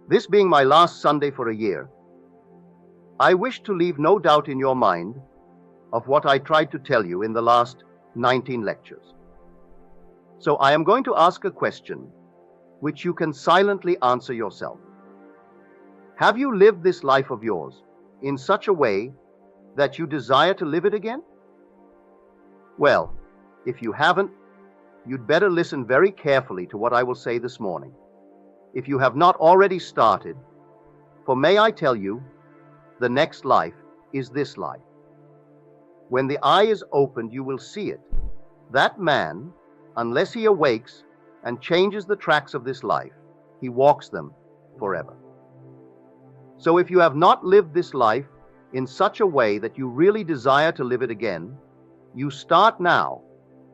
This being my last Sunday for a year, I wish to leave no doubt in your mind of what I tried to tell you in the last 19 lectures. So I am going to ask a question which you can silently answer yourself. Have you lived this life of yours in such a way that you desire to live it again? Well, if you haven't, you'd better listen very carefully to what I will say this morning. If you have not already started, for may I tell you, the next life is this life. When the eye is opened, you will see it. That man, unless he awakes and changes the tracks of this life, he walks them forever. So if you have not lived this life in such a way that you really desire to live it again, you start now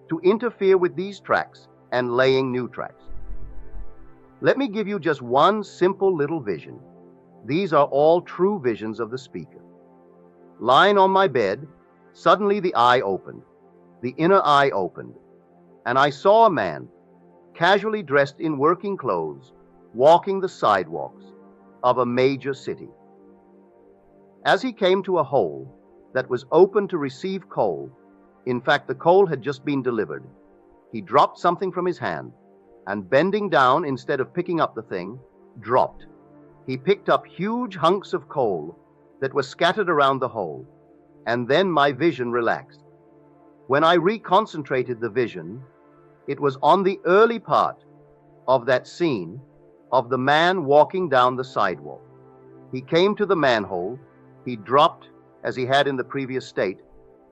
to interfere with these tracks and laying new tracks. Let me give you just one simple little vision. These are all true visions of the speaker. Lying on my bed, suddenly the eye opened, the inner eye opened, and I saw a man, casually dressed in working clothes, walking the sidewalks of a major city. As he came to a hole that was open to receive coal, in fact, the coal had just been delivered, he dropped something from his hand, and bending down instead of picking up the thing, dropped. He picked up huge hunks of coal that were scattered around the hole, and then my vision relaxed. When I reconcentrated the vision, it was on the early part of that scene of the man walking down the sidewalk. He came to the manhole, he dropped as he had in the previous state.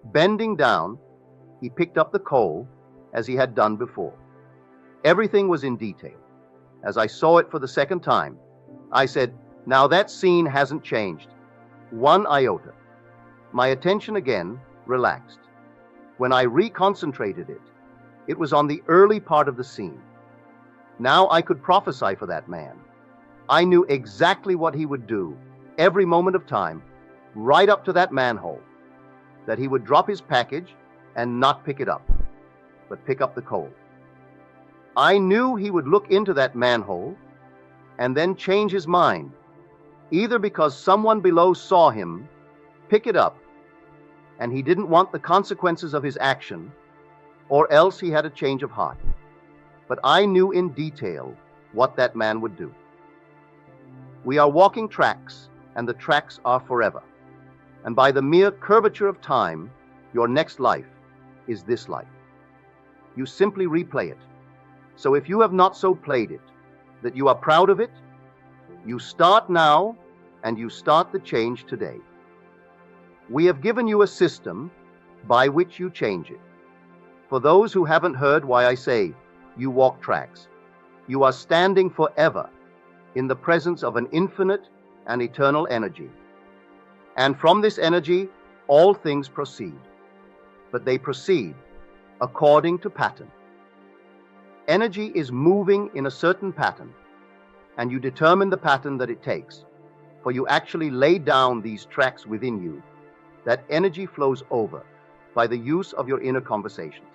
Bending down, he picked up the coal as he had done before. Everything was in detail. As I saw it for the second time, I said, now that scene hasn't changed one iota. My attention again relaxed. When I reconcentrated it, it was on the early part of the scene. Now I could prophesy for that man. I knew exactly what he would do every moment of time, right up to that manhole, that he would drop his package and not pick it up, but pick up the coal. I knew he would look into that manhole and then change his mind, either because someone below saw him pick it up and he didn't want the consequences of his action, or else he had a change of heart. But I knew in detail what that man would do. We are walking tracks, and the tracks are forever. And by the mere curvature of time, your next life is this life. You simply replay it. So if you have not so played it that you are proud of it, you start now and you start the change today. We have given you a system by which you change it. For those who haven't heard why I say you walk tracks, you are standing forever in the presence of an infinite and eternal energy. And from this energy, all things proceed. But they proceed according to pattern. Energy is moving in a certain pattern, and you determine the pattern that it takes, for you actually lay down these tracks within you. That energy flows over by the use of your inner conversations.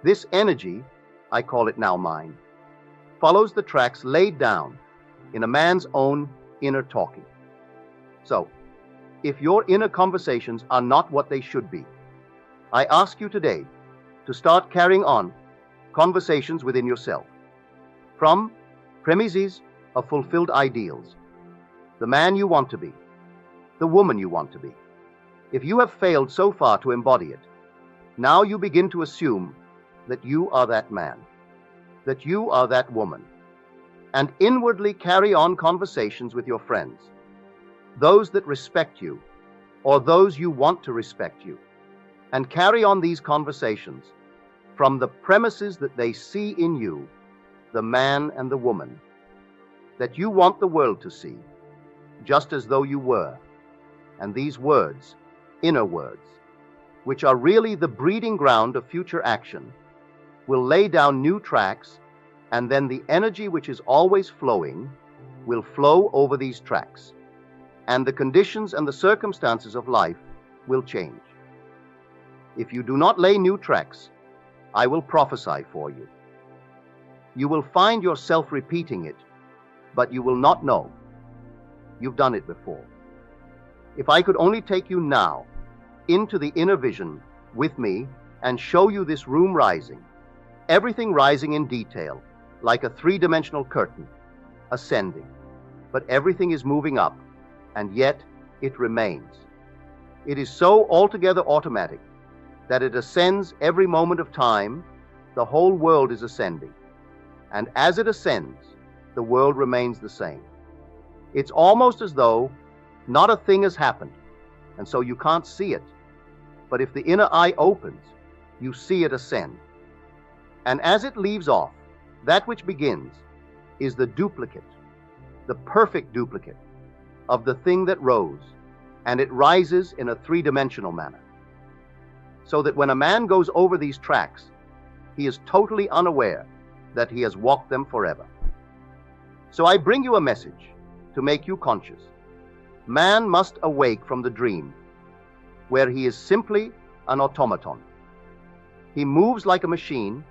This energy, I call it now mine, follows the tracks laid down in a man's own inner talking. So, if your inner conversations are not what they should be, I ask you today to start carrying on conversations within yourself from premises of fulfilled ideals, the man you want to be, the woman you want to be. If you have failed so far to embody it, now you begin to assume that you are that man, that you are that woman, and inwardly carry on conversations with your friends, those that respect you, or those you want to respect you, and carry on these conversations from the premises that they see in you, the man and the woman, that you want the world to see, just as though you were. And these words, inner words, which are really the breeding ground of future action, will lay down new tracks, and then the energy which is always flowing will flow over these tracks, and the conditions and the circumstances of life will change. If you do not lay new tracks, I will prophesy for you. You will find yourself repeating it but you will not know. You've done it before. If I could only take you now into the inner vision with me and show you this room rising, everything rising in detail, like a three-dimensional curtain, ascending. But everything is moving up, and yet it remains. It is so altogether automatic that it ascends every moment of time. The whole world is ascending. And as it ascends, the world remains the same. It's almost as though not a thing has happened, and so you can't see it. But if the inner eye opens, you see it ascend. And as it leaves off, that which begins is the duplicate, the perfect duplicate of the thing that rose, and it rises in a three-dimensional manner. So that when a man goes over these tracks, he is totally unaware that he has walked them forever. So I bring you a message to make you conscious. Man must awake from the dream, where he is simply an automaton. He moves like a machine,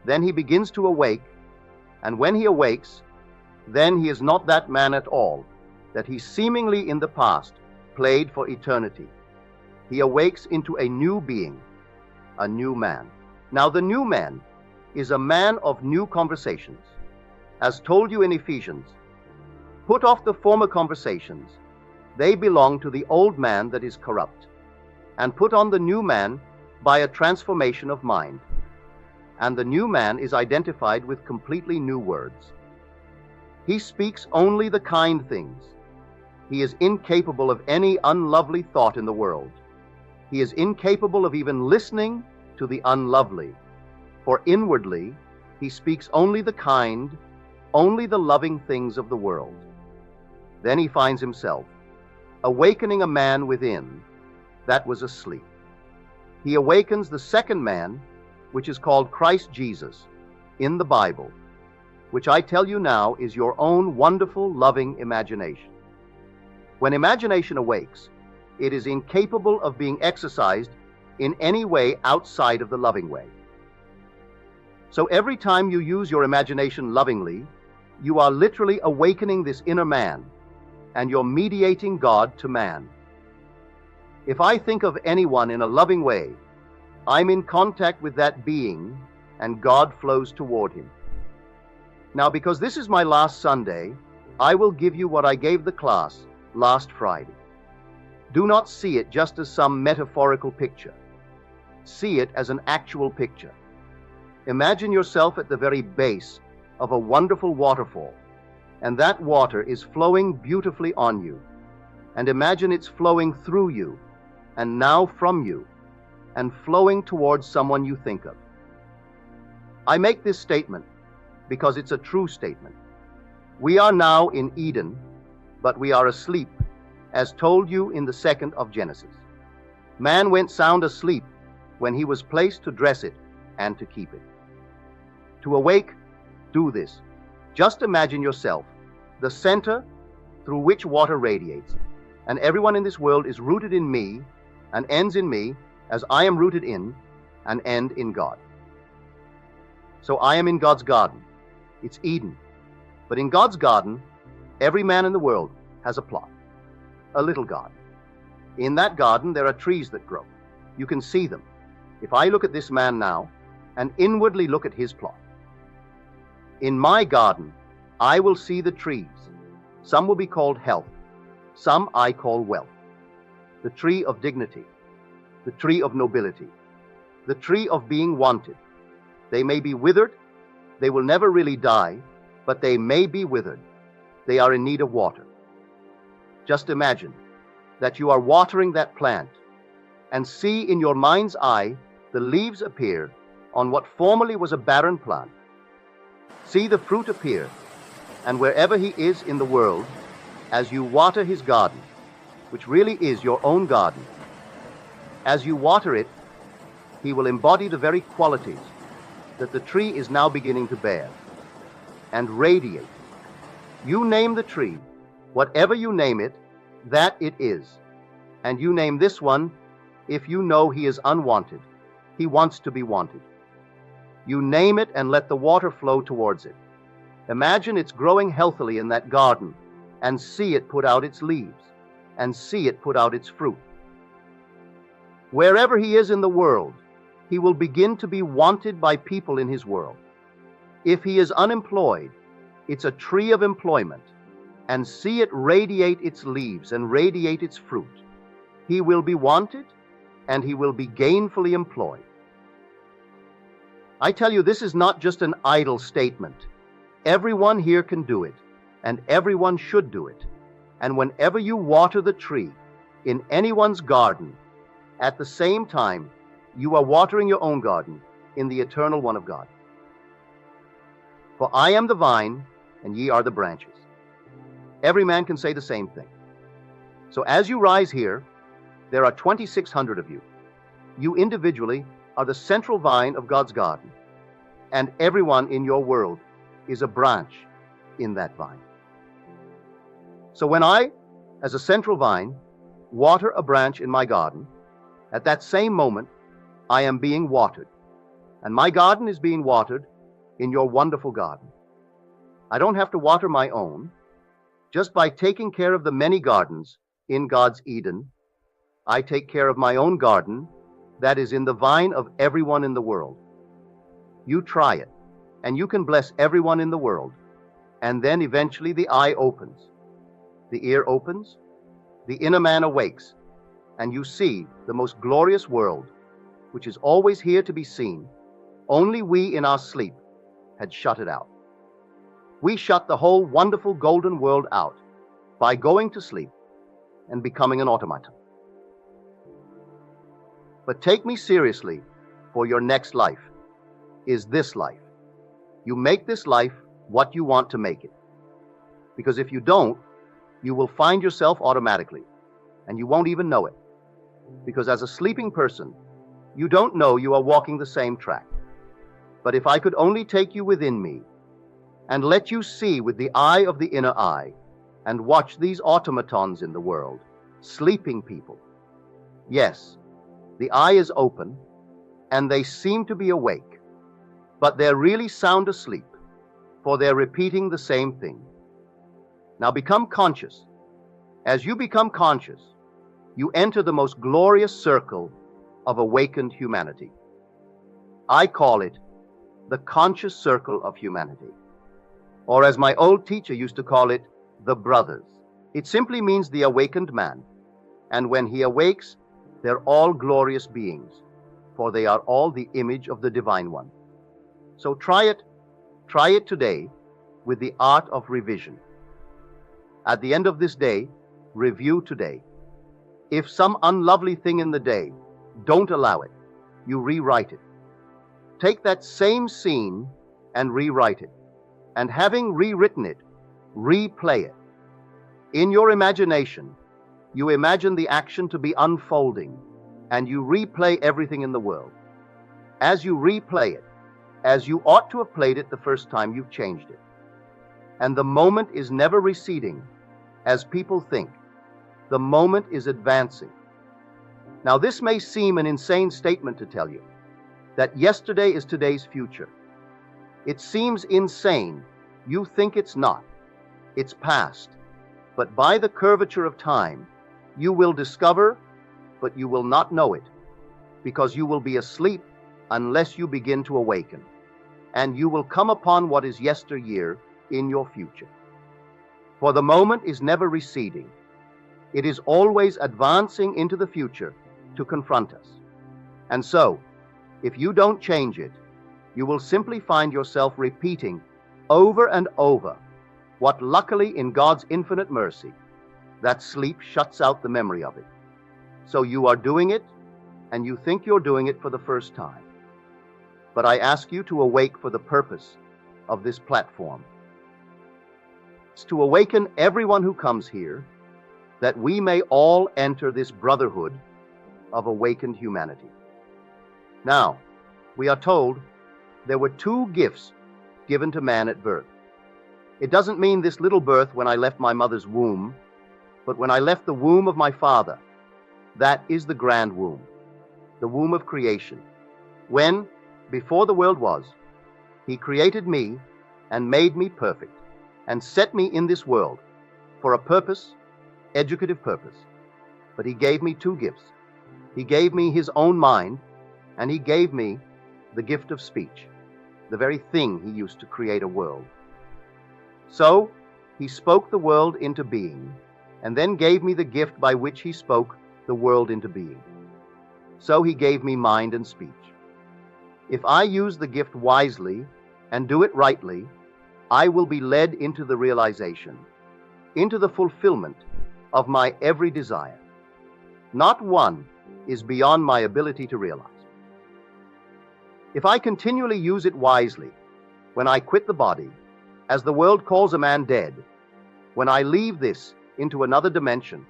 then he begins to awake, and when he awakes, then he is not that man at all that he seemingly in the past played for eternity. He awakes into a new being, a new man. Now the new man is a man of new conversations. As told you in Ephesians, put off the former conversations. They belong to the old man that is corrupt, and put on the new man by a transformation of mind. And the new man is identified with completely new words. He speaks only the kind things. He is incapable of any unlovely thought in the world. He is incapable of even listening to the unlovely, for inwardly he speaks only the kind, only the loving things of the world. Then he finds himself awakening a man within that was asleep. He awakens the second man, which is called Christ Jesus in the Bible, which I tell you now is your own wonderful, loving imagination. When imagination awakes, it is incapable of being exercised in any way outside of the loving way. So every time you use your imagination lovingly, you are literally awakening this inner man, and you're mediating God to man. If I think of anyone in a loving way, I'm in contact with that being, and God flows toward him. Now, because this is my last Sunday, I will give you what I gave the class last Friday. Do not see it just as some metaphorical picture. See it as an actual picture. Imagine yourself at the very base of a wonderful waterfall, and that water is flowing beautifully on you. And imagine it's flowing through you, and now from you, and flowing towards someone you think of. I make this statement because it's a true statement. We are now in Eden, but we are asleep, as told you in the 2nd of Genesis. Man went sound asleep when he was placed to dress it and to keep it. To awake, do this. Just imagine yourself the center through which water radiates, and everyone in this world is rooted in me and ends in me as I am rooted in and end in God. So I am in God's garden. It's Eden. But in God's garden, every man in the world has a plot, a little garden. In that garden, there are trees that grow. You can see them. If I look at this man now and inwardly look at his plot, in my garden, I will see the trees. Some will be called health. Some I call wealth. The tree of dignity, the tree of nobility, the tree of being wanted. They may be withered. They will never really die, but they may be withered. They are in need of water. Just imagine that you are watering that plant and see in your mind's eye the leaves appear on what formerly was a barren plant. See the fruit appear, and wherever he is in the world, as you water his garden, which really is your own garden, as you water it, he will embody the very qualities that the tree is now beginning to bear and radiate. You name the tree, whatever you name it, that it is. And you name this one if you know he is unwanted. He wants to be wanted. You name it and let the water flow towards it. Imagine it's growing healthily in that garden, and see it put out its leaves, and see it put out its fruit. Wherever he is in the world, he will begin to be wanted by people in his world. If he is unemployed, it's a tree of employment, and see it radiate its leaves and radiate its fruit. He will be wanted, and he will be gainfully employed. I tell you, this is not just an idle statement. Everyone here can do it, and everyone should do it. And whenever you water the tree in anyone's garden, at the same time, you are watering your own garden in the eternal one of God. For I am the vine, and ye are the branches. Every man can say the same thing. So as you rise here, there are 2,600 of you. You individually are the central vine of God's garden, and everyone in your world is a branch in that vine. So when I, as a central vine, water a branch in my garden, at that same moment, I am being watered, and my garden is being watered in your wonderful garden. I don't have to water my own. Just by taking care of the many gardens in God's Eden, I take care of my own garden that is in the vine of everyone in the world. You try it, and you can bless everyone in the world, and then eventually the eye opens, the ear opens, the inner man awakes, and you see the most glorious world, which is always here to be seen. Only we in our sleep had shut it out. We shut the whole wonderful golden world out by going to sleep and becoming an automaton. But take me seriously, for your next life is this life. You make this life what you want to make it. Because if you don't, you will find yourself automatically, and you won't even know it. Because as a sleeping person, you don't know you are walking the same track. But if I could only take you within me and let you see with the eye of the inner eye and watch these automatons in the world, sleeping people. Yes, the eye is open and they seem to be awake, but they're really sound asleep, for they're repeating the same thing. Now become conscious. As you become conscious, you enter the most glorious circle of awakened humanity. I call it the conscious circle of humanity. Or as my old teacher used to call it, the brothers. It simply means the awakened man. And when he awakes, they're all glorious beings, for they are all the image of the Divine One. So try it today with the art of revision. At the end of this day, review today. If some unlovely thing in the day, don't allow it. You rewrite it. Take that same scene and rewrite it. And having rewritten it, replay it. In your imagination, you imagine the action to be unfolding, and you replay everything in the world. As you replay it, as you ought to have played it the first time, you've changed it. And the moment is never receding, as people think. The moment is advancing. Now, this may seem an insane statement to tell you, that yesterday is today's future. It seems insane. You think it's not. It's past. But by the curvature of time, you will discover, but you will not know it, because you will be asleep unless you begin to awaken, and you will come upon what is yesteryear in your future. For the moment is never receding. It is always advancing into the future to confront us. And so, if you don't change it, you will simply find yourself repeating over and over what, luckily in God's infinite mercy, that sleep shuts out the memory of it. So you are doing it, and you think you're doing it for the first time. But I ask you to awake for the purpose of this platform. It's to awaken everyone who comes here, that we may all enter this brotherhood of awakened humanity. Now, we are told there were 2 gifts given to man at birth. It doesn't mean this little birth when I left my mother's womb, but when I left the womb of my father. That is the grand womb, the womb of creation. When, before the world was, he created me and made me perfect and set me in this world for a purpose, educative purpose. But he gave me two gifts. He gave me his own mind, and he gave me the gift of speech, the very thing he used to create a world. So he spoke the world into being, and then gave me the gift by which he spoke the world into being. So he gave me mind and speech. If I use the gift wisely and do it rightly, I will be led into the realization, into the fulfillment of my every desire. Not one is beyond my ability to realize. If I continually use it wisely, when I quit the body, as the world calls a man dead, when I leave this into another dimension,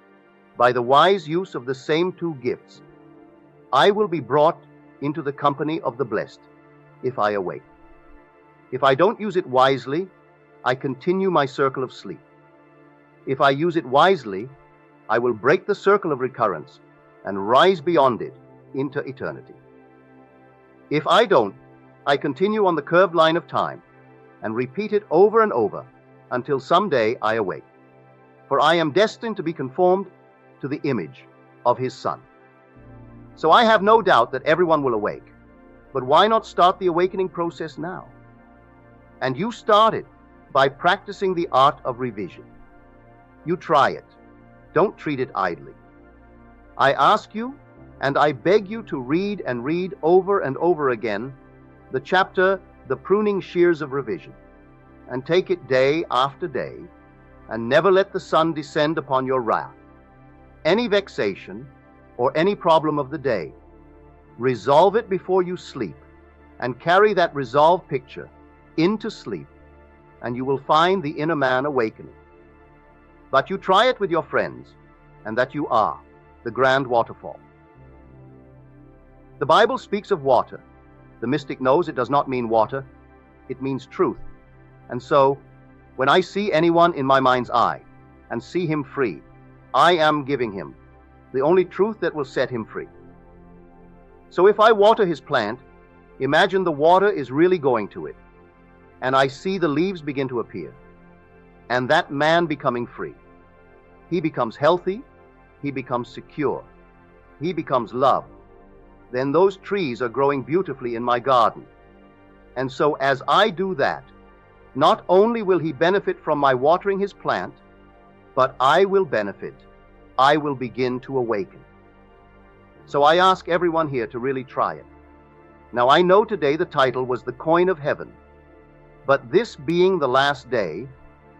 by the wise use of the same two gifts, I will be brought into the company of the blessed if I awake. If I don't use it wisely, I continue my circle of sleep. If I use it wisely, I will break the circle of recurrence and rise beyond it into eternity. If I don't, I continue on the curved line of time and repeat it over and over until someday I awake. For I am destined to be conformed to the image of his Son. So I have no doubt that everyone will awake. But why not start the awakening process now? And you start it by practicing the art of revision. You try it. Don't treat it idly. I ask you, and I beg you to read and read over and over again the chapter, The Pruning Shears of Revision, and take it day after day, and never let the sun descend upon your wrath. Any vexation or any problem of the day, resolve it before you sleep, and carry that resolved picture into sleep, and you will find the inner man awakening. But you try it with your friends, and that you are the grand waterfall. The Bible speaks of water. The mystic knows it does not mean water, it means truth. And so, when I see anyone in my mind's eye and see him free, I am giving him the only truth that will set him free. So if I water his plant, imagine the water is really going to it, and I see the leaves begin to appear, and that man becoming free. He becomes healthy, he becomes secure, he becomes loved. Then those trees are growing beautifully in my garden. And so as I do that, not only will he benefit from my watering his plant, but I will benefit. I will begin to awaken. So I ask everyone here to really try it. Now I know today the title was The Coin of Heaven, but this being the last day,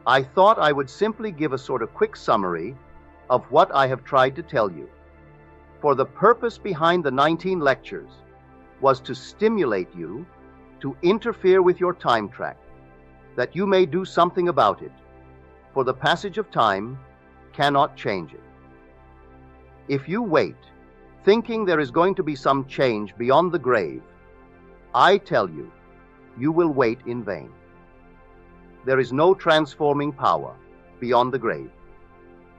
I thought I would simply give a sort of quick summary of what I have tried to tell you. For the purpose behind the 19 lectures was to stimulate you to interfere with your time track, that you may do something about it, for the passage of time cannot change it. If you wait, thinking there is going to be some change beyond the grave, I tell you, you will wait in vain. There is no transforming power beyond the grave.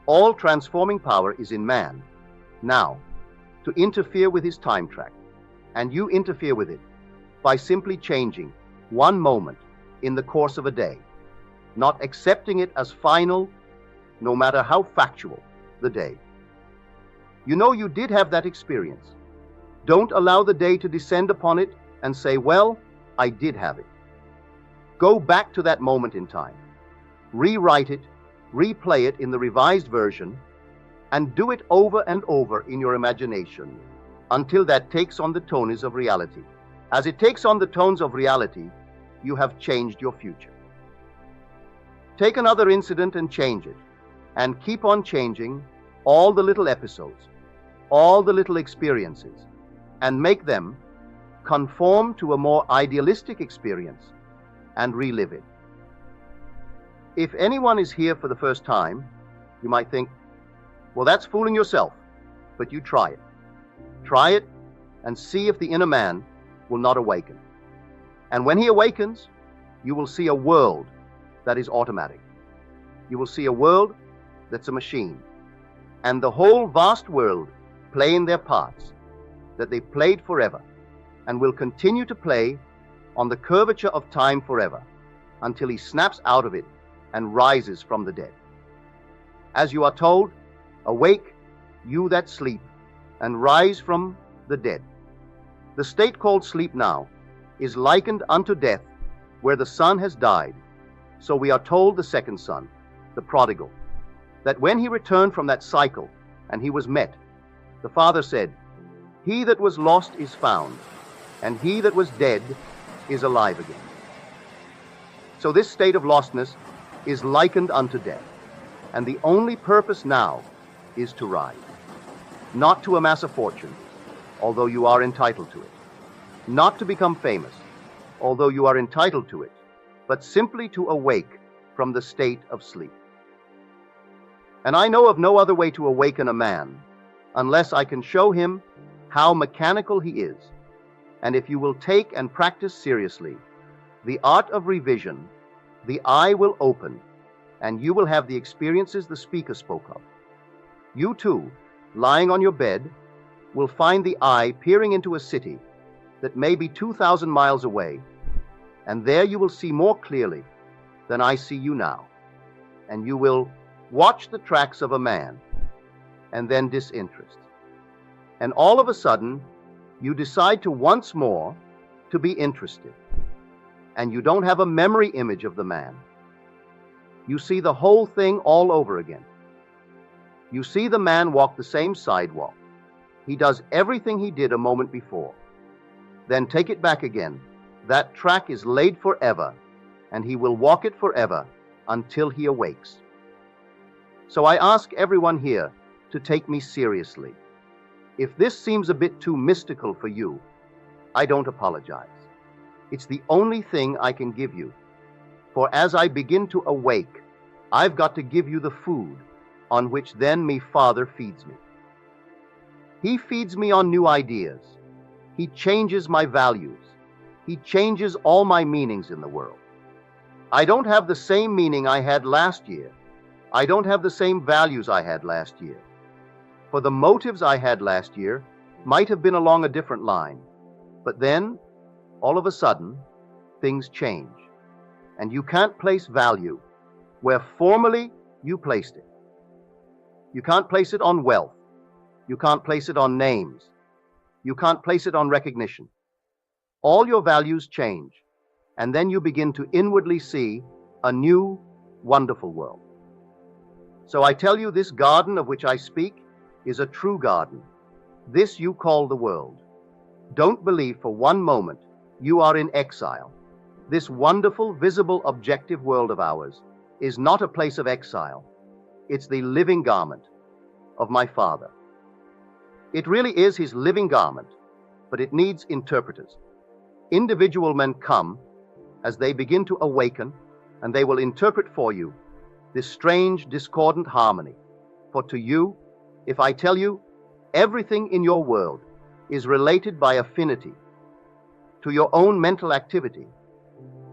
All transforming power is in man, now, to interfere with his time track, and you interfere with it by simply changing one moment in the course of a day, not accepting it as final, no matter how factual the day. You know you did have that experience. Don't allow the day to descend upon it and say, well, I did have it. Go back to that moment in time. Rewrite it, replay it in the revised version, and do it over and over in your imagination until that takes on the tones of reality. As it takes on the tones of reality, you have changed your future. Take another incident and change it, and keep on changing all the little episodes, all the little experiences, and make them conform to a more idealistic experience and relive it. If anyone is here for the first time, you might think, well, that's fooling yourself, but you try it. Try it and see if the inner man will not awaken. And when he awakens, you will see a world that is automatic. You will see a world that's a machine, and the whole vast world playing their parts that they played forever and will continue to play on the curvature of time forever. until he snaps out of it and rises from the dead. As you are told, awake, you that sleep, and rise from the dead. The state called sleep now is likened unto death, where the son has died. So we are told the second son, the prodigal, that when he returned from that cycle and he was met, the father said, "He that was lost is found, and he that was dead is alive again." So this state of lostness is likened unto death, and the only purpose now is to rise, not to amass a fortune, although you are entitled to it, not to become famous, although you are entitled to it, but simply to awake from the state of sleep. And I know of no other way to awaken a man unless I can show him how mechanical he is. And if you will take and practice seriously the art of revision, the eye will open, and you will have the experiences the speaker spoke of. You too, lying on your bed, will find the eye peering into a city that may be 2,000 miles away, and there you will see more clearly than I see you now. And you will watch the tracks of a man, and then disinterest. And all of a sudden, you decide to once more to be interested. And you don't have a memory image of the man. You see the whole thing all over again. You see the man walk the same sidewalk. He does everything he did a moment before. Then take it back again. That track is laid forever, and he will walk it forever until he awakes. So I ask everyone here to take me seriously. If this seems a bit too mystical for you, I don't apologize. It's the only thing I can give you. For as I begin to awake, I've got to give you the food on which then me Father feeds me. He feeds me on new ideas. He changes my values. He changes all my meanings in the world. I don't have the same meaning I had last year. I don't have the same values I had last year. For the motives I had last year might have been along a different line. But then, all of a sudden, things change. And you can't place value where formerly you placed it. You can't place it on wealth. You can't place it on names. You can't place it on recognition. All your values change, and then you begin to inwardly see a new, wonderful world. So I tell you, this garden of which I speak is a true garden. This you call the world. Don't believe for one moment you are in exile. This wonderful, visible, objective world of ours is not a place of exile. It's the living garment of my Father. It really is his living garment, but it needs interpreters. Individual men come as they begin to awaken, and they will interpret for you this strange, discordant harmony. For to you, if I tell you, everything in your world is related by affinity to your own mental activity,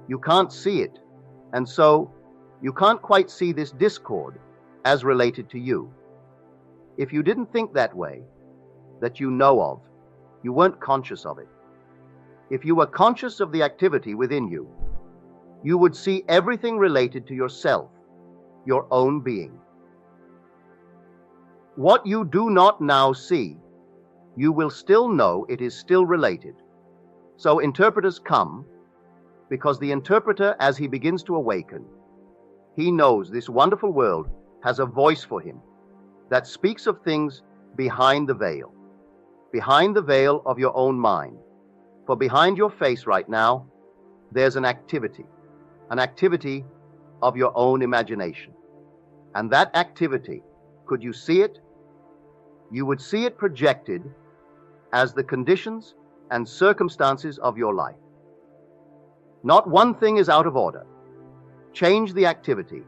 you can't see it, and so you can't quite see this discord as related to you. If you didn't think that way, that you know of, you weren't conscious of it. If you were conscious of the activity within you, you would see everything related to yourself, your own being. What you do not now see, you will still know it is still related. So interpreters come because the interpreter, as he begins to awaken, he knows this wonderful world has a voice for him that speaks of things behind the veil of your own mind. For behind your face right now, there's an activity of your own imagination. And that activity, could you see it? You would see it projected as the conditions and circumstances of your life. Not one thing is out of order. Change the activity,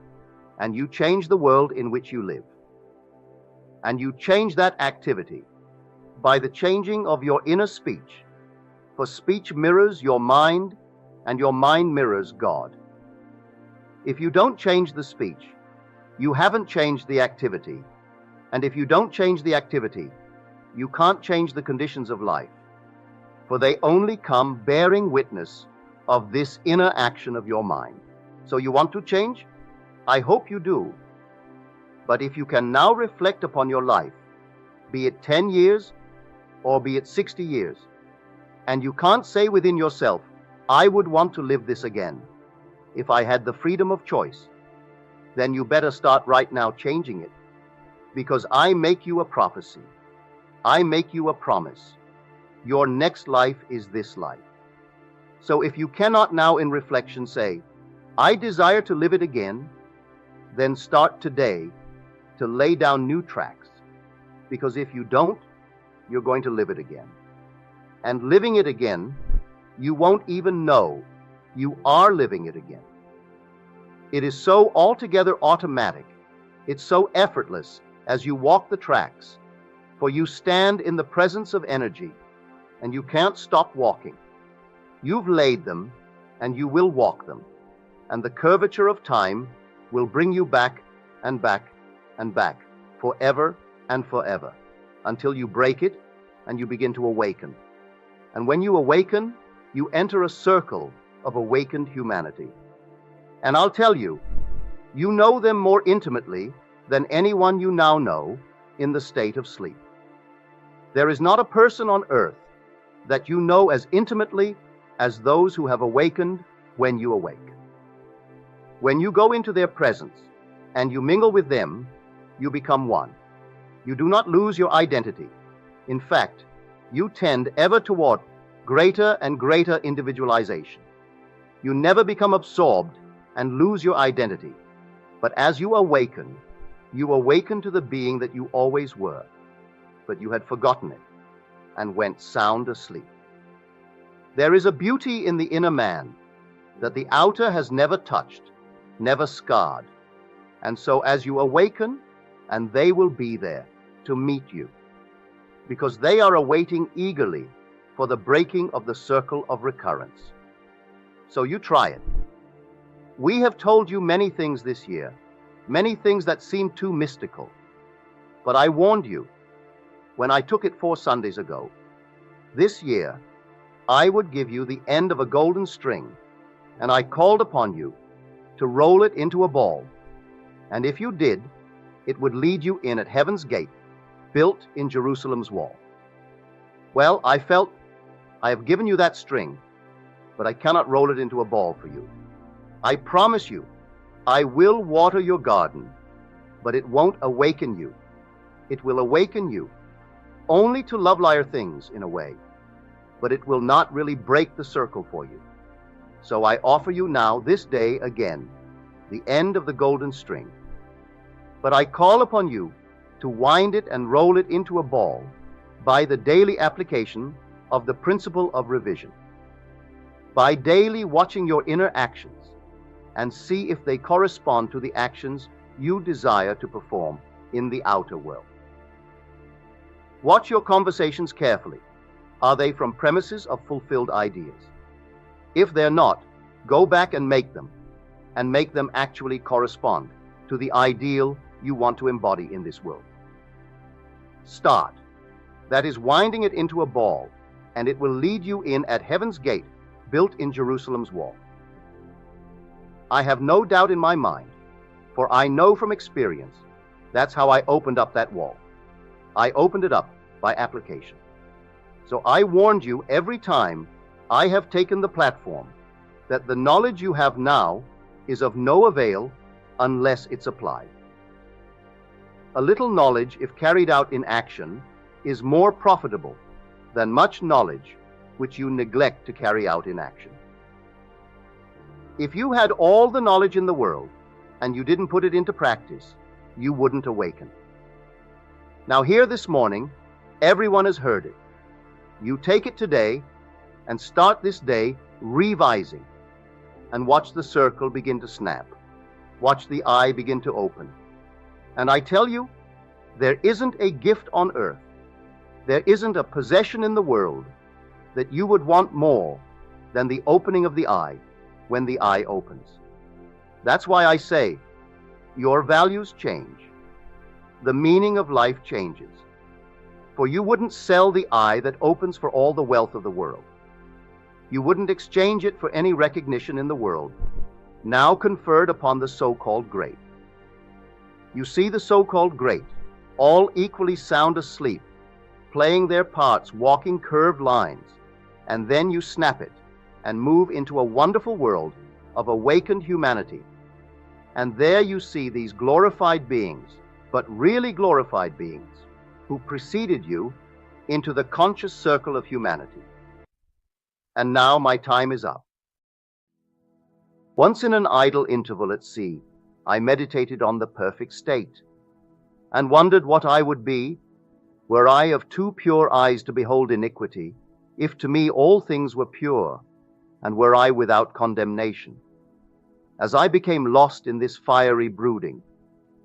and you change the world in which you live. And you change that activity by the changing of your inner speech. For speech mirrors your mind, and your mind mirrors God. If you don't change the speech, you haven't changed the activity. And if you don't change the activity, you can't change the conditions of life. For they only come bearing witness of this inner action of your mind. So you want to change? I hope you do. But if you can now reflect upon your life, be it 10 years or be it 60 years, and you can't say within yourself, I would want to live this again if I had the freedom of choice, then you better start right now changing it. Because I make you a prophecy. I make you a promise. Your next life is this life. So if you cannot now in reflection say, I desire to live it again, then start today to lay down new tracks. Because if you don't, you're going to live it again. And living it again, you won't even know you are living it again. It is so altogether automatic. It's so effortless as you walk the tracks, for you stand in the presence of energy, and you can't stop walking. You've laid them, and you will walk them, and the curvature of time will bring you back and back and back, forever and forever, until you break it and you begin to awaken. And when you awaken, you enter a circle of awakened humanity. And I'll tell you, you know them more intimately than anyone you now know in the state of sleep. There is not a person on earth that you know as intimately as those who have awakened when you awake. When you go into their presence and you mingle with them, you become one. You do not lose your identity. In fact, you tend ever toward greater and greater individualization. You never become absorbed and lose your identity. But as you awaken to the being that you always were, but you had forgotten it and went sound asleep. There is a beauty in the inner man that the outer has never touched, never scarred. And so as you awaken, and they will be there to meet you, because they are awaiting eagerly for the breaking of the circle of recurrence. So you try it. We have told you many things this year, many things that seem too mystical. But I warned you when I took it 4 Sundays ago, this year I would give you the end of a golden string, and I called upon you to roll it into a ball. And if you did, it would lead you in at heaven's gate, built in Jerusalem's wall. Well, I felt I have given you that string, but I cannot roll it into a ball for you. I promise you, I will water your garden, but it won't awaken you. It will awaken you only to lovelier things in a way, but it will not really break the circle for you. So I offer you now this day again, the end of the golden string. But I call upon you to wind it and roll it into a ball by the daily application of the principle of revision. By daily watching your inner actions and see if they correspond to the actions you desire to perform in the outer world. Watch your conversations carefully. Are they from premises of fulfilled ideas? If they're not, go back and make them actually correspond to the ideal you want to embody in this world. Start. That is winding it into a ball, and it will lead you in at heaven's gate, built in Jerusalem's wall. I have no doubt in my mind, for I know from experience, that's how I opened up that wall. I opened it up by application. So I warned you every time I have taken the platform that the knowledge you have now is of no avail unless it's applied. A little knowledge, if carried out in action, is more profitable than much knowledge which you neglect to carry out in action. If you had all the knowledge in the world and you didn't put it into practice, you wouldn't awaken. Now here this morning, everyone has heard it. You take it today and start this day revising, and watch the circle begin to snap. Watch the eye begin to open. And I tell you, there isn't a gift on earth, there isn't a possession in the world that you would want more than the opening of the eye when the eye opens. That's why I say, your values change. The meaning of life changes. For you wouldn't sell the eye that opens for all the wealth of the world. You wouldn't exchange it for any recognition in the world. now conferred upon the so-called great. You see the so-called great, all equally sound asleep, playing their parts, walking curved lines, and then you snap it and move into a wonderful world of awakened humanity. And there you see these glorified beings, but really glorified beings, who preceded you into the conscious circle of humanity. And now my time is up. Once in an idle interval at sea, I meditated on the perfect state, and wondered what I would be, were I of too pure eyes to behold iniquity, if to me all things were pure, and were I without condemnation. As I became lost in this fiery brooding,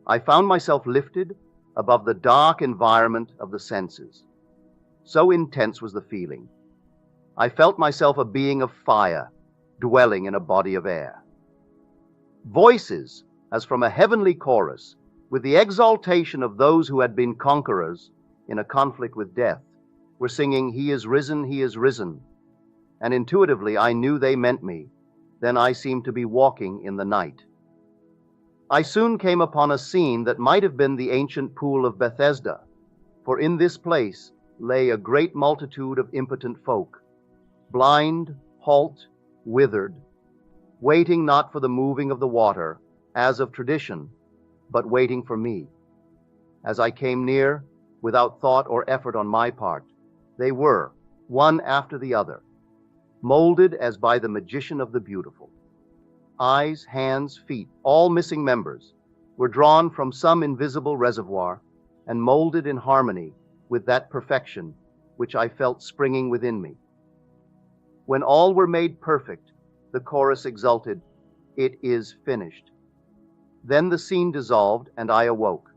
I found myself lifted above the dark environment of the senses. So intense was the feeling. I felt myself a being of fire, dwelling in a body of air. Voices, as from a heavenly chorus, with the exaltation of those who had been conquerors in a conflict with death, were singing, "He is risen, he is risen." And intuitively I knew they meant me. Then I seemed to be walking in the night. I soon came upon a scene that might have been the ancient pool of Bethesda, for in this place lay a great multitude of impotent folk, blind, halt, withered, waiting not for the moving of the water, as of tradition, but waiting for me. As I came near, without thought or effort on my part, they were, one after the other, molded as by the magician of the beautiful. Eyes, hands, feet, all missing members, were drawn from some invisible reservoir and molded in harmony with that perfection which I felt springing within me. When all were made perfect, the chorus exulted, "It is finished." Then the scene dissolved and I awoke.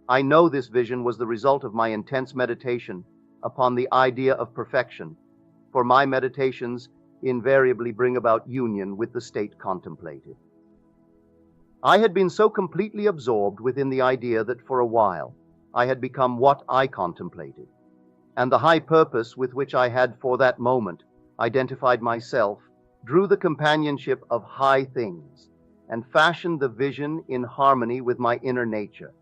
I know this vision was the result of my intense meditation upon the idea of perfection, for my meditations invariably bring about union with the state contemplated. I had been so completely absorbed within the idea that for a while I had become what I contemplated, and the high purpose with which I had for that moment identified myself drew the companionship of high things and fashioned the vision in harmony with my inner nature.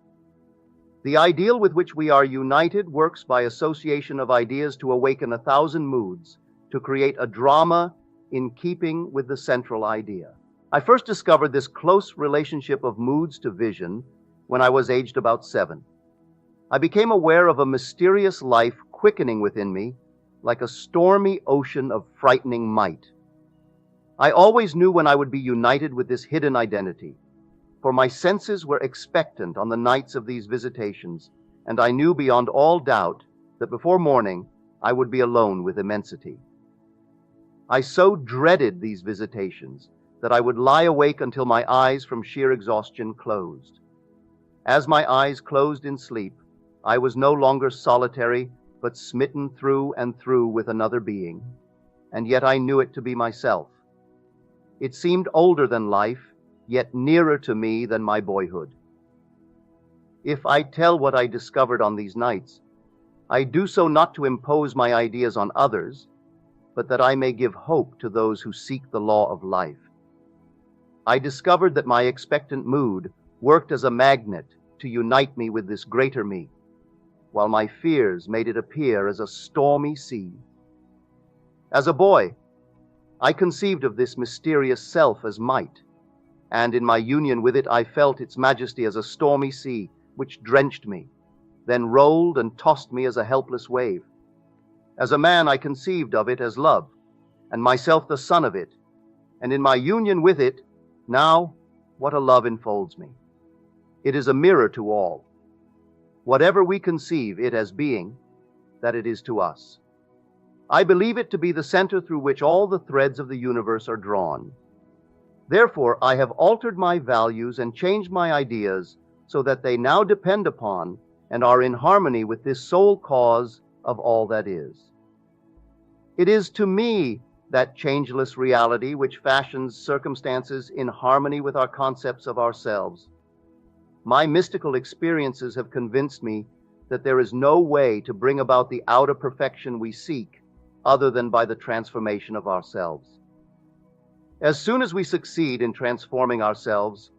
The ideal with which we are united works by association of ideas to awaken 1,000 moods, to create a drama in keeping with the central idea. I first discovered this close relationship of moods to vision when I was aged about 7. I became aware of a mysterious life quickening within me like a stormy ocean of frightening might. I always knew when I would be united with this hidden identity, for my senses were expectant on the nights of these visitations, and I knew beyond all doubt that before morning I would be alone with immensity. I so dreaded these visitations that I would lie awake until my eyes from sheer exhaustion closed. As my eyes closed in sleep, I was no longer solitary, but smitten through and through with another being, and yet I knew it to be myself. It seemed older than life, yet nearer to me than my boyhood. If I tell what I discovered on these nights, I do so not to impose my ideas on others, but that I may give hope to those who seek the law of life. I discovered that my expectant mood worked as a magnet to unite me with this greater me, while my fears made it appear as a stormy sea. As a boy, I conceived of this mysterious self as might, and in my union with it I felt its majesty as a stormy sea which drenched me, then rolled and tossed me as a helpless wave. As a man I conceived of it as love, and myself the son of it, and in my union with it, now what a love enfolds me. It is a mirror to all. Whatever we conceive it as being, that it is to us. I believe it to be the center through which all the threads of the universe are drawn. Therefore, I have altered my values and changed my ideas so that they now depend upon and are in harmony with this sole cause of all that is. It is to me that changeless reality which fashions circumstances in harmony with our concepts of ourselves. My mystical experiences have convinced me that there is no way to bring about the outer perfection we seek other than by the transformation of ourselves. As soon as we succeed in transforming ourselves,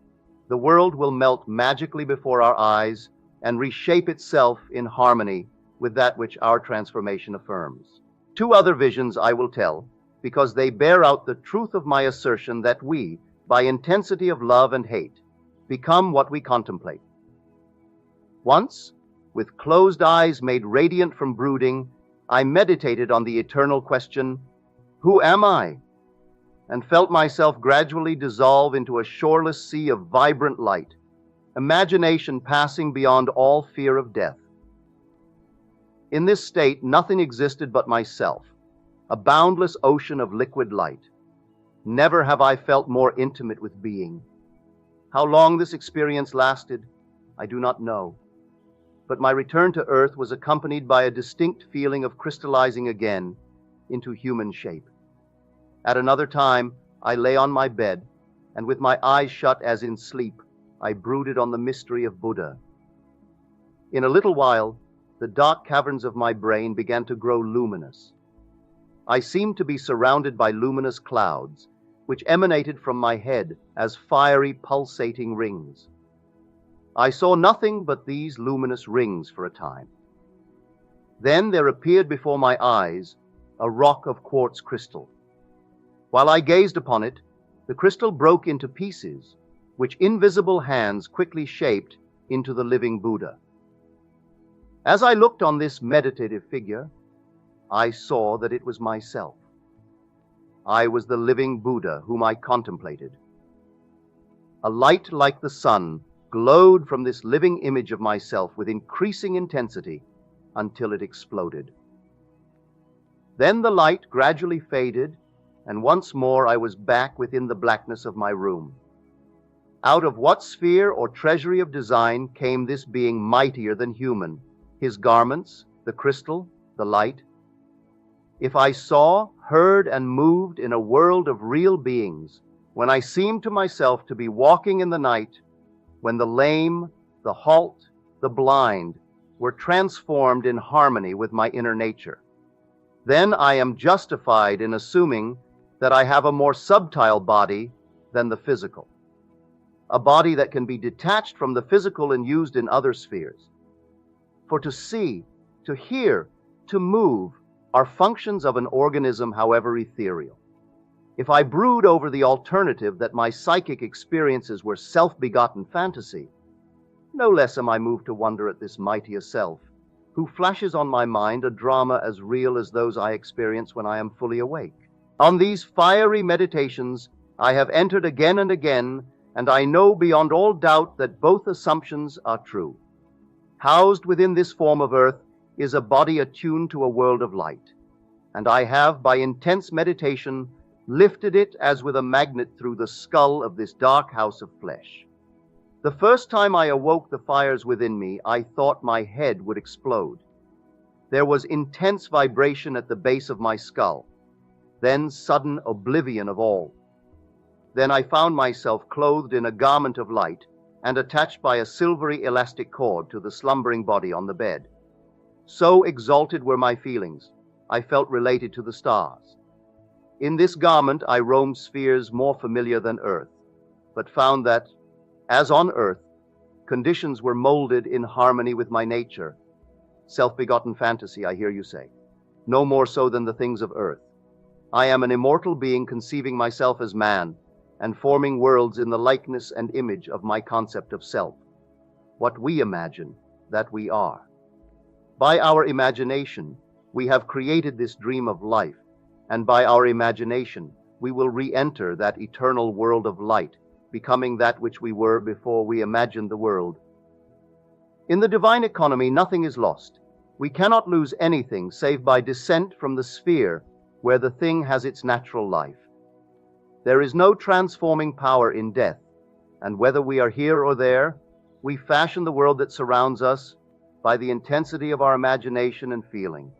the world will melt magically before our eyes and reshape itself in harmony with that which our transformation affirms. Two other visions I will tell, because they bear out the truth of my assertion that we, by intensity of love and hate, become what we contemplate. Once, with closed eyes made radiant from brooding, I meditated on the eternal question, "Who am I?" and felt myself gradually dissolve into a shoreless sea of vibrant light, imagination passing beyond all fear of death. In this state, nothing existed but myself, a boundless ocean of liquid light. Never have I felt more intimate with being. How long this experience lasted, I do not know. But my return to earth was accompanied by a distinct feeling of crystallizing again into human shape. At another time, I lay on my bed, and with my eyes shut as in sleep, I brooded on the mystery of Buddha. In a little while, the dark caverns of my brain began to grow luminous. I seemed to be surrounded by luminous clouds, which emanated from my head as fiery, pulsating rings. I saw nothing but these luminous rings for a time. Then there appeared before my eyes a rock of quartz crystal. While I gazed upon it, the crystal broke into pieces, which invisible hands quickly shaped into the living Buddha. As I looked on this meditative figure, I saw that it was myself. I was the living Buddha whom I contemplated. A light like the sun glowed from this living image of myself with increasing intensity until it exploded. Then the light gradually faded, and once more I was back within the blackness of my room. Out of what sphere or treasury of design came this being mightier than human, his garments, the crystal, the light? If I saw, heard, and moved in a world of real beings, when I seemed to myself to be walking in the night, when the lame, the halt, the blind were transformed in harmony with my inner nature, then I am justified in assuming that I have a more subtile body than the physical, a body that can be detached from the physical and used in other spheres. For to see, to hear, to move are functions of an organism, however ethereal. If I brood over the alternative that my psychic experiences were self-begotten fantasy, no less am I moved to wonder at this mightier self, who flashes on my mind a drama as real as those I experience when I am fully awake. On these fiery meditations, I have entered again and again, and I know beyond all doubt that both assumptions are true. Housed within this form of earth is a body attuned to a world of light, and I have, by intense meditation, lifted it as with a magnet through the skull of this dark house of flesh. The first time I awoke the fires within me, I thought my head would explode. There was intense vibration at the base of my skull, then sudden oblivion of all. Then I found myself clothed in a garment of light and attached by a silvery elastic cord to the slumbering body on the bed. So exalted were my feelings, I felt related to the stars. In this garment I roamed spheres more familiar than earth, but found that, as on earth, conditions were molded in harmony with my nature. Self-begotten fantasy, I hear you say. No more so than the things of earth. I am an immortal being conceiving myself as man, and forming worlds in the likeness and image of my concept of self. What we imagine, that we are. By our imagination, we have created this dream of life, and by our imagination, we will re-enter that eternal world of light, becoming that which we were before we imagined the world. In the divine economy, nothing is lost. We cannot lose anything save by descent from the sphere where the thing has its natural life. There is no transforming power in death, and whether we are here or there, we fashion the world that surrounds us by the intensity of our imagination and feeling,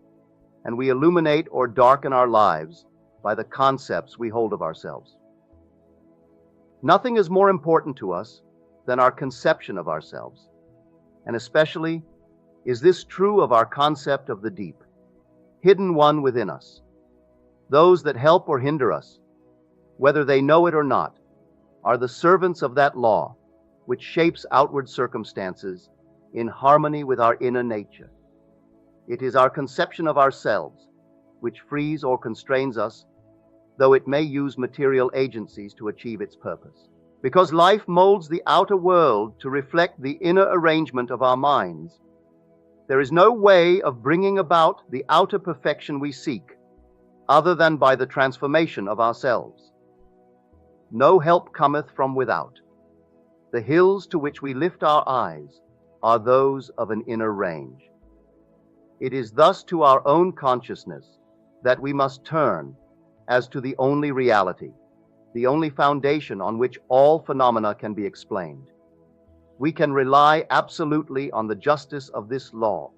and we illuminate or darken our lives by the concepts we hold of ourselves. Nothing is more important to us than our conception of ourselves, and especially is this true of our concept of the deep, hidden one within us. Those that help or hinder us, whether they know it or not, are the servants of that law which shapes outward circumstances in harmony with our inner nature. It is our conception of ourselves which frees or constrains us, though it may use material agencies to achieve its purpose. Because life molds the outer world to reflect the inner arrangement of our minds, there is no way of bringing about the outer perfection we seek other than by the transformation of ourselves. No help cometh from without. The hills to which we lift our eyes are those of an inner range. It is thus to our own consciousness that we must turn as to the only reality, the only foundation on which all phenomena can be explained. We can rely absolutely on the justice of this law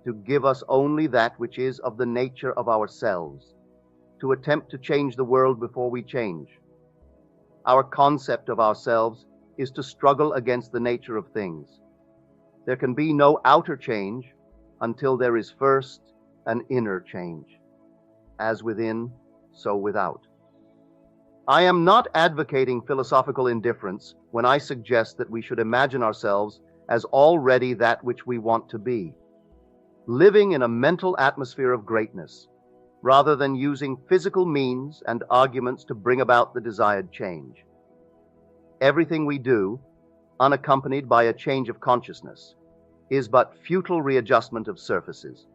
to give us only that which is of the nature of ourselves, to attempt to change the world before we change. Our concept of ourselves is to struggle against the nature of things. There can be no outer change until there is first an inner change. As within, so without. I am not advocating philosophical indifference when I suggest that we should imagine ourselves as already that which we want to be, living in a mental atmosphere of greatness, rather than using physical means and arguments to bring about the desired change. Everything we do, unaccompanied by a change of consciousness, is but futile readjustment of surfaces.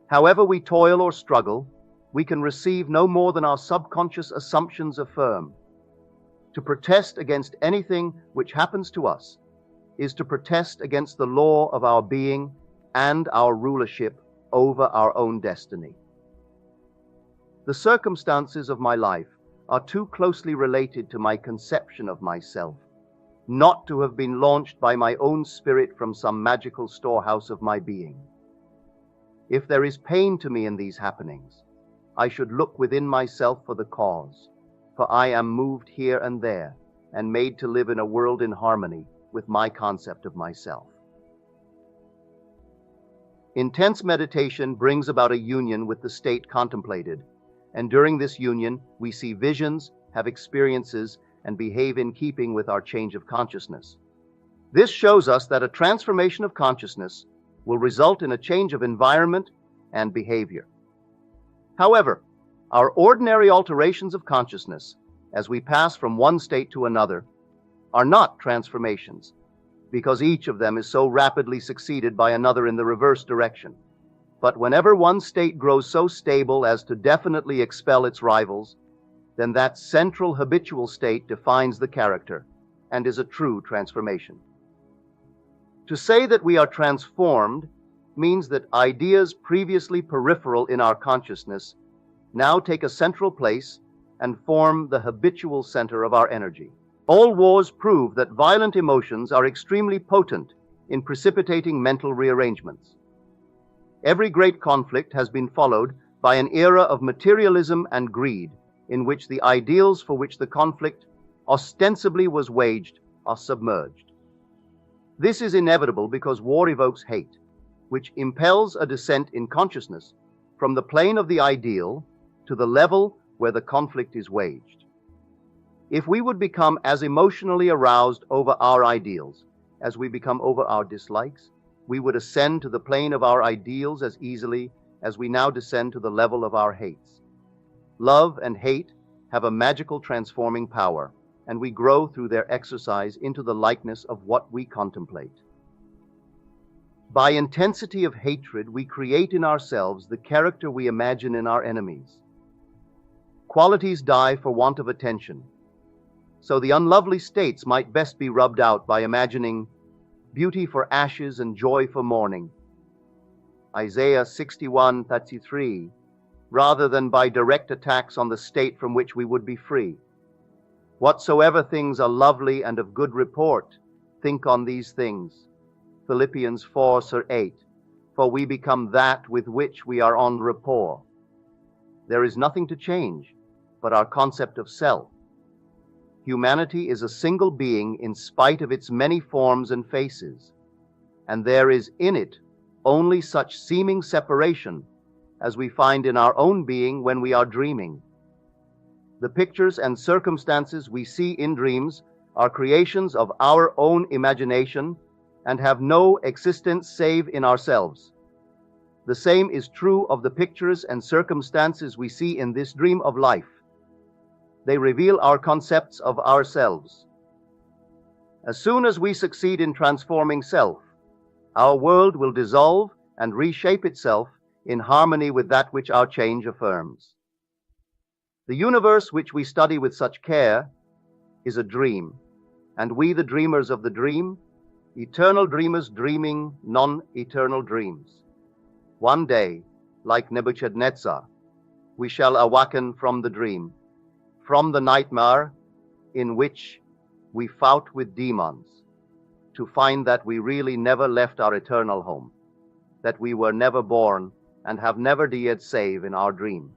However we toil or struggle, we can receive no more than our subconscious assumptions affirm. To protest against anything which happens to us is to protest against the law of our being and our rulership over our own destiny. The circumstances of my life are too closely related to my conception of myself, not to have been launched by my own spirit from some magical storehouse of my being. If there is pain to me in these happenings, I should look within myself for the cause, for I am moved here and there and made to live in a world in harmony with my concept of myself. Intense meditation brings about a union with the state contemplated, and during this union we see visions, have experiences, and behave in keeping with our change of consciousness. This shows us that a transformation of consciousness will result in a change of environment and behavior. However, our ordinary alterations of consciousness, as we pass from one state to another, are not transformations, because each of them is so rapidly succeeded by another in the reverse direction. But whenever one state grows so stable as to definitely expel its rivals, then that central habitual state defines the character and is a true transformation. To say that we are transformed means that ideas previously peripheral in our consciousness now take a central place and form the habitual center of our energy. All wars prove that violent emotions are extremely potent in precipitating mental rearrangements. Every great conflict has been followed by an era of materialism and greed, in which the ideals for which the conflict ostensibly was waged are submerged. This is inevitable because war evokes hate, which impels a descent in consciousness from the plane of the ideal to the level where the conflict is waged. If we would become as emotionally aroused over our ideals as we become over our dislikes, we would ascend to the plane of our ideals as easily as we now descend to the level of our hates. Love and hate have a magical transforming power, and we grow through their exercise into the likeness of what we contemplate. By intensity of hatred, we create in ourselves the character we imagine in our enemies. Qualities die for want of attention, so the unlovely states might best be rubbed out by imagining beauty for ashes and joy for mourning. Isaiah 61:33, rather than by direct attacks on the state from which we would be free. Whatsoever things are lovely and of good report, think on these things. Philippians 4:8, for we become that with which we are en rapport. There is nothing to change but our concept of self. Humanity is a single being in spite of its many forms and faces, and there is in it only such seeming separation as we find in our own being when we are dreaming. The pictures and circumstances we see in dreams are creations of our own imagination and have no existence save in ourselves. The same is true of the pictures and circumstances we see in this dream of life. They reveal our concepts of ourselves. As soon as we succeed in transforming self, our world will dissolve and reshape itself in harmony with that which our change affirms. The universe which we study with such care is a dream, and we, the dreamers of the dream, eternal dreamers dreaming non-eternal dreams. One day, like Nebuchadnezzar, we shall awaken from the dream, from the nightmare in which we fought with demons, to find that we really never left our eternal home, that we were never born and have never dared save in our dream.